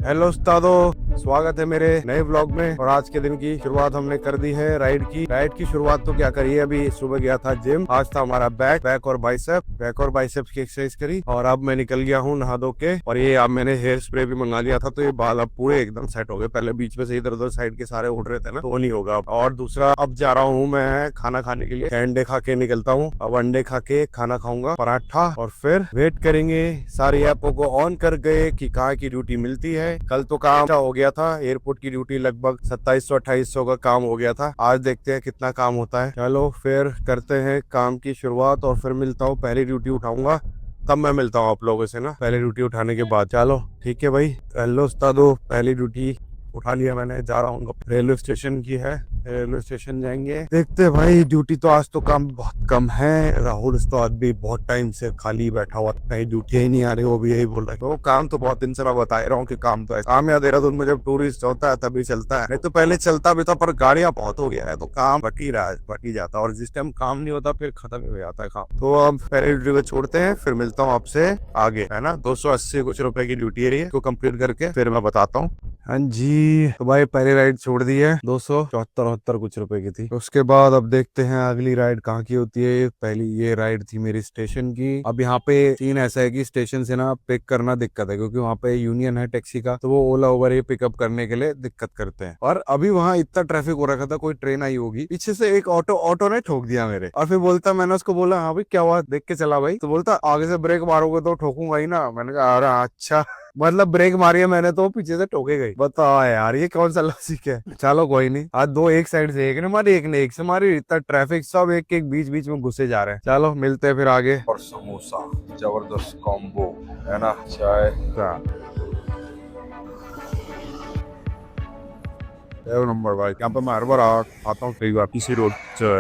Hello उस्तादो, स्वागत है मेरे नए व्लॉग में। और आज के दिन की शुरुआत हमने कर दी है राइड की शुरुआत तो क्या करी है, अभी सुबह गया था जिम। आज था हमारा बैक और बाइसेप्स की एक्सरसाइज करी। और अब मैं निकल गया हूँ नहा धो के। और ये अब मैंने हेयर स्प्रे भी मंगा लिया था, तो ये बाल अब पूरे एकदम सेट हो गए। पहले बीच में से इधर उधर साइड के सारे उड़ रहे थे ना, तो वो नहीं होगा अब। और दूसरा, अब जा रहा हूँ मैं खाना खाने के लिए। अंडे खा के निकलता हूँ। अब अंडे खा के खाना खाऊंगा, पराठा। और फिर वेट करेंगे, सारी ऐपों को ऑन कर गए कि कहाँ की ड्यूटी मिलती है। कल तो काम हो गया था, एयरपोर्ट की ड्यूटी लगभग 2700-2800 का काम हो गया था। आज देखते हैं कितना काम होता है। चलो फिर करते हैं काम की शुरुआत। और फिर मिलता हूँ, पहली ड्यूटी उठाऊंगा तब मैं मिलता हूँ आप लोगों से ना, पहली ड्यूटी उठाने के बाद। चलो ठीक है भाई। हेलो उस्तादो, पहली ड्यूटी उठा लिया मैंने, जा रहा हूँ। रेलवे स्टेशन की है, रेलवे स्टेशन जाएंगे। देखते हैं भाई, ड्यूटी तो आज तो काम बहुत कम है। राहुल उस्ताद भी बहुत टाइम से खाली बैठा हुआ, कहीं ड्यूटी ही नहीं आ रही, वो भी यही बोल रहा है। तो काम तो बहुत दिन से मैं बता रहा हूँ कि काम तो है। काम या देहरादून में जब टूरिस्ट होता है तभी चलता है, नहीं तो पहले चलता भी था, पर गाड़ियां बहुत हो गया है तो काम बट ही जाता है। और जिस टाइम काम नहीं होता फिर खत्म ही हो जाता है काम। तो अब पहले ड्यूटी को छोड़ते हैं, फिर मिलता हूँ आपसे आगे, है ना। 280 कुछ रुपए की ड्यूटी है, इसको कंप्लीट करके फिर मैं बताता हूँ। हाँ जी, तो भाई पहली राइड छोड़ दी है, 274 कुछ रुपए की थी। उसके बाद अब देखते हैं अगली राइड कहाँ की होती है। पहली ये राइड थी मेरी स्टेशन की। अब यहाँ पे सीन ऐसा है कि स्टेशन से ना पिक करना दिक्कत है, क्योंकि वहाँ पे यूनियन है टैक्सी का, तो वो ओला उबर ये पिकअप करने के लिए दिक्कत करते हैं। और अभी वहाँ इतना ट्रैफिक हो रखा था, कोई ट्रेन आई होगी, पीछे से एक ऑटो ने ठोक दिया मेरे। और फिर बोलता, मैंने उसको बोला हाँ भाई क्या हुआ, देख के चला भाई। तो बोलता आगे से ब्रेक मारोगे तो ठोकूंगा ही ना। मैंने कहा अरे अच्छा, मतलब ब्रेक मारी है मैंने तो पीछे से ठोके गई। बताओ यार, ये कौन सा लॉजिक है। चलो कोई नहीं, आज दो एक साइड से, एक ने मारी एक ने एक से मारी, इतना ट्रैफिक, सब एक एक बीच बीच में घुसे जा रहे हैं। चलो मिलते हैं फिर आगे। और समोसा जबरदस्त कॉम्बो है ना, चाय का नंबर भाई। यहाँ पे मैं हर बार आता हूँ, कई बार इसी रोड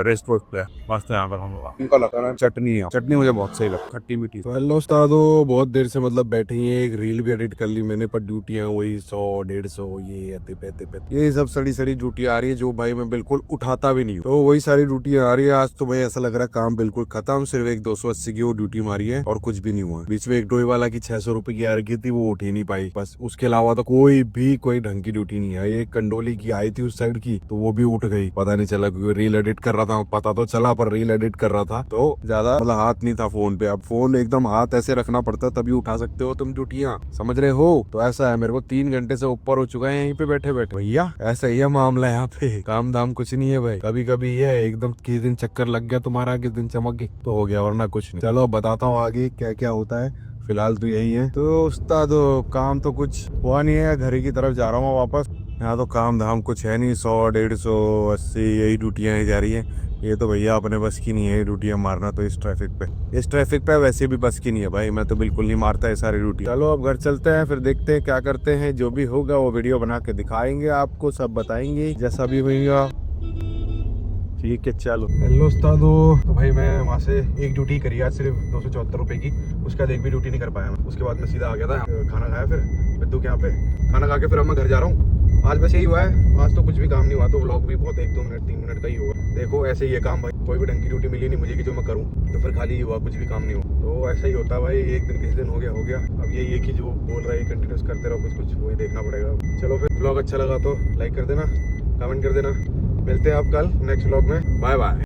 रेस्टोरेंट पे मस्त है यहाँ पर। हम लोग इनका लगता है चटनी मुझे बहुत सही लगता, खट्टी मीठी। तो हेलो उस्तादो, बहुत देर से मतलब बैठे ही हैं। एक रील भी एडिट कर ली मैंने, पर ड्यूटियां वही 100-150 ये पे ये सब सड़ी सड़ी ड्यूटी आ रही है, जो भाई मैं बिल्कुल उठाता भी नहीं हूँ। तो वही सारी ड्यूटियां आ रही है। आज तो भाई ऐसा लग रहा है काम बिल्कुल खत्म, सिर्फ एक 280 की वो ड्यूटी मारी है और कुछ भी नहीं हुआ। बीच में एक डोई वाला की 600 रुपए की आ रखी थी, वो उठ ही नहीं पाई। बस उसके अलावा तो कोई ढंग की ड्यूटी नहीं है। एक कंडोली की आई थी उस साइड की, तो वो भी उठ गई, पता नहीं चला, क्योंकि रील एडिट कर रहा था। पता तो चला, पर रील एडिट कर रहा था तो ज्यादा मतलब हाथ नहीं था फोन पे। अब फोन एकदम हाथ ऐसे रखना पड़ता है तभी उठा सकते हो तुम ड्यूटियां, समझ रहे हो। तो ऐसा है, मेरे को 3 घंटे से ऊपर हो चुका है यहीं पे बैठे बैठे। भैया ऐसा ही है मामला यहाँ पे, काम धाम कुछ नहीं है भाई। कभी कभी ये एकदम किस दिन चक्कर लग गया तुम्हारा, किस दिन चमक गई तो हो गया, वरना कुछ नहीं। चलो बताता हूँ आगे क्या क्या होता है, फिलहाल तो यही है। तो उस्ताद काम तो कुछ हुआ नहीं है, घर की तरफ जा रहा हूँ वापस। यहाँ तो काम धाम कुछ है नहीं, 100, 150, 80 यही ड्यूटियां ही जा रही है। ये तो भैया अपने बस की नहीं है ये ड्यूटियां मारना, तो इस ट्रैफिक पे वैसे भी बस की नहीं है भाई। मैं तो बिल्कुल नहीं मारता है सारी ड्यूटी। चलो अब घर चलते हैं, फिर देखते हैं क्या करते हैं। जो भी होगा वो वीडियो बना के दिखाएंगे आपको, सब बताएंगे जैसा भी होगा। ठीक है चलो। हेलो उस्तादो, तो भाई मैं वहाँ से एक ड्यूटी करी आज, सिर्फ 274 रुपए की। उसका एक भी ड्यूटी नहीं कर पाया मैं। उसके बाद मैं सीधा आ गया था, खाना खाया, फिर बिद्दू के यहाँ पे खाना खा के फिर अब मैं घर जा रहा हूँ। आज बस यही हुआ है, आज तो कुछ भी काम नहीं हुआ। तो व्लॉग भी बहुत 1-2 मिनट 3 मिनट का ही हुआ। देखो ऐसे ही है काम भाई, कोई भी ढंग की ड्यूटी मिली नहीं मुझे कि जो मैं करूँ, तो फिर खाली ही हुआ, कुछ भी काम नहीं हुआ। तो ऐसा ही होता है भाई, एक दिन किसी दिन हो गया। अब यही है कि जो बोल रहा है कंटिन्यूस करते रहो, कुछ वही देखना पड़ेगा। चलो फिर, ब्लॉग अच्छा लगा तो लाइक कर देना, कमेंट कर देना। मिलते हैं आप कल नेक्स्ट व्लॉग में। Bye bye.